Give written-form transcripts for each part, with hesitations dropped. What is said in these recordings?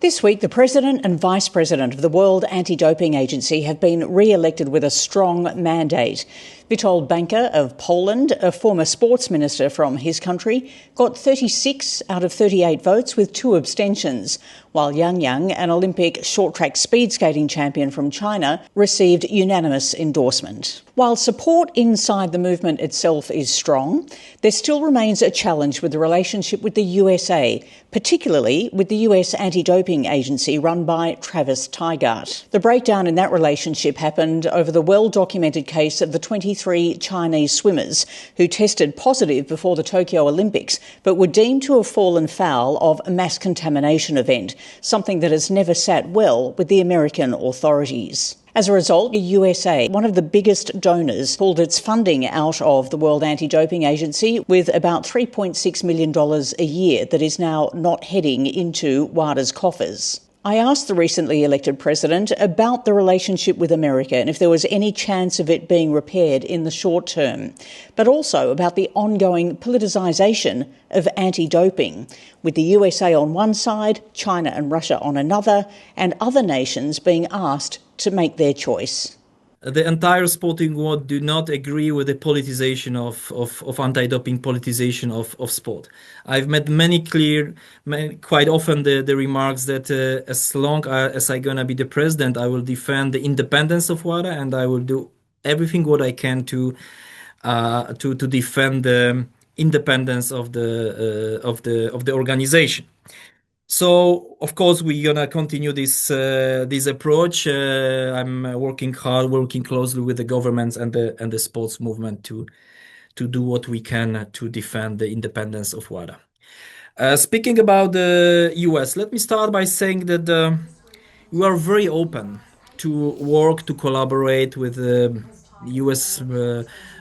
This week, the President and Vice President of the World Anti-Doping Agency have been re-elected with a strong mandate. Witold Banka of Poland, a former sports minister from his country, got 36 out of 38 votes with 2 abstentions, while Yang, an Olympic short-track speed skating champion from China, received unanimous endorsement. While support inside the movement itself is strong, there still remains a challenge with the relationship with the USA, particularly with the US Anti-Doping Agency run by Travis Tygart. The breakdown in that relationship happened over the well-documented case of the 23 Chinese swimmers who tested positive before the Tokyo Olympics but were deemed to have fallen foul of a mass contamination event, something that has never sat well with the American authorities. As a result, the USA, one of the biggest donors, pulled its funding out of the World Anti-Doping Agency with about $3.6 million a year that is now not heading into WADA's coffers. I asked the recently elected president about the relationship with America and if there was any chance of it being repaired in the short term, but also about the ongoing politicisation of anti-doping, with the USA on one side, China and Russia on another, and other nations being asked to make their choice. The entire sporting world do not agree with the politicization of anti-doping politicization of sport. I've met quite often the remarks that as long as I'm gonna be the president, I will defend the independence of WADA and I will do everything what I can to defend the independence of the organization. So, of course, we're gonna continue this approach. I'm working hard, working closely with the governments and the sports movement to do what we can to defend the independence of WADA. Speaking about the US, let me start by saying that we are very open to work, to collaborate with the US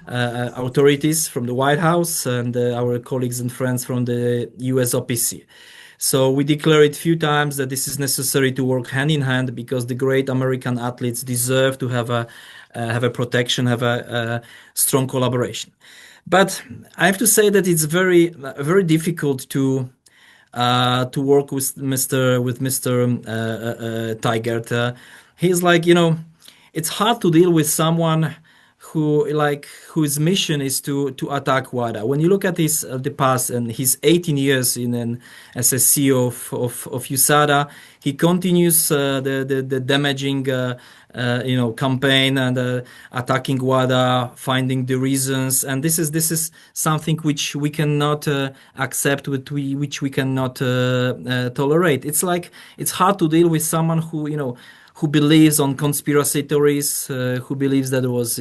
authorities from the White House and our colleagues and friends from the US OPC. So we declared a few times that this is necessary to work hand in hand because the great American athletes deserve to have a protection, have a strong collaboration. But I have to say that it's very difficult to work with Mr. Tygart. He's like, it's hard to deal with someone whose mission is to attack WADA. When you look at the past and his 18 years as a CEO of Usada, he continues the damaging campaign and attacking WADA, finding the reasons, and this is something which we cannot accept, which we cannot tolerate. It's hard to deal with someone who believes on conspiracy theories, who believes that it was,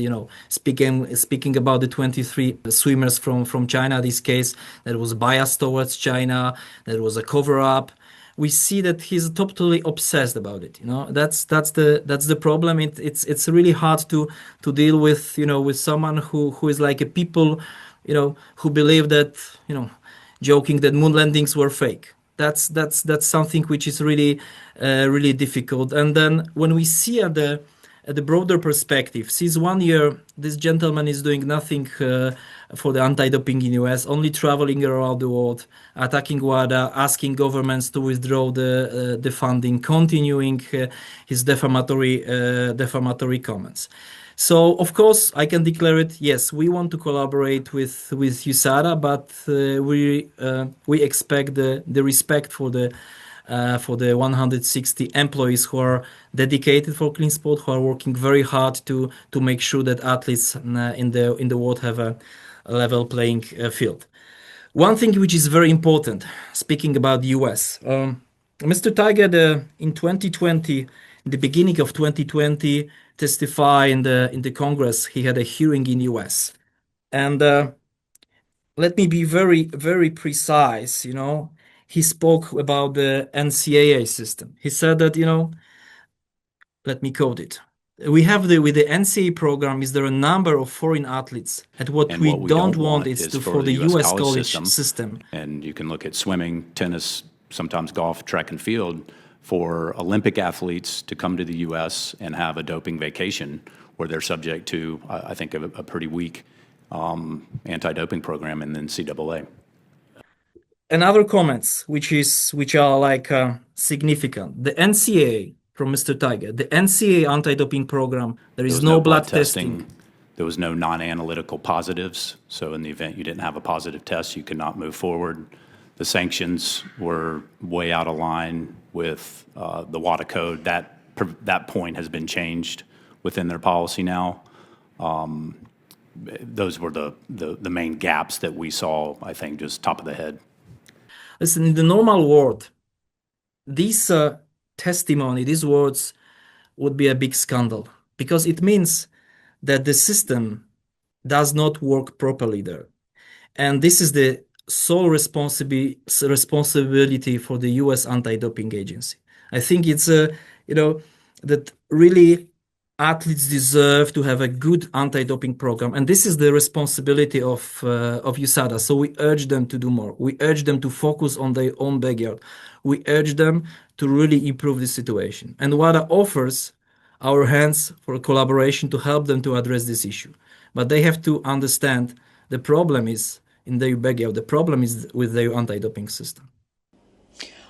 speaking about the 23 swimmers from China, this case, that was biased towards China, that was a cover-up. We see that he's totally obsessed about it. That's the problem. It's really hard to deal with, with someone who is like a people, who believe that, joking that moon landings were fake. That's something which is really difficult. And then when we see at the broader perspective, since 1 year, this gentleman is doing nothing for the anti-doping in US, only traveling around the world, attacking WADA, asking governments to withdraw the funding, continuing his defamatory comments. So, of course, I can declare it. Yes, we want to collaborate with Usada, but we expect the respect for the 160 employees who are dedicated for clean sport, who are working very hard to make sure that athletes in the world have a level playing field. One thing which is very important, speaking about the US, Mr. Tygart in 2020, the beginning of 2020, testify in the Congress. He had a hearing in US, and let me be very, very precise. He spoke about the NCAA system. He said that let me quote it. We have with the NCAA program, is there a number of foreign athletes, and what we don't want is for the US college system. And you can look at swimming, tennis, sometimes golf, track and field, for Olympic athletes to come to the U.S. and have a doping vacation where they're subject to, I think, a pretty weak anti-doping program in the NCAA. Another comments which are like significant. The NCAA from Mr. Tygart, the NCAA anti-doping program, there is no blood testing. There was no non-analytical positives. So in the event you didn't have a positive test, you could not move forward. The sanctions were way out of line with the WADA code. That point has been changed within their policy now. Those were the main gaps that we saw, I think, just top of the head. Listen, in the normal world, this testimony, these words would be a big scandal because it means that the system does not work properly there. And this is the sole responsibility for the US anti-doping agency. I think it's, that really athletes deserve to have a good anti-doping program, and this is the responsibility of Usada. So we urge them to do more. We urge them to focus on their own backyard. We urge them to really improve the situation. And WADA offers our hands for collaboration to help them to address this issue. But they have to understand the problem is in their backyard. The problem is with their anti-doping system.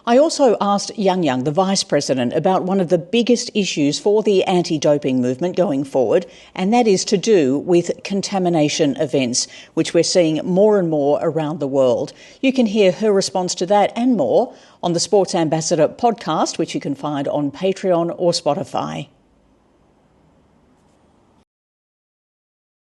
I also asked Yang, the Vice President, about one of the biggest issues for the anti-doping movement going forward, and that is to do with contamination events, which we're seeing more and more around the world. You can hear her response to that and more on the Sports Ambassador podcast, which you can find on Patreon or Spotify.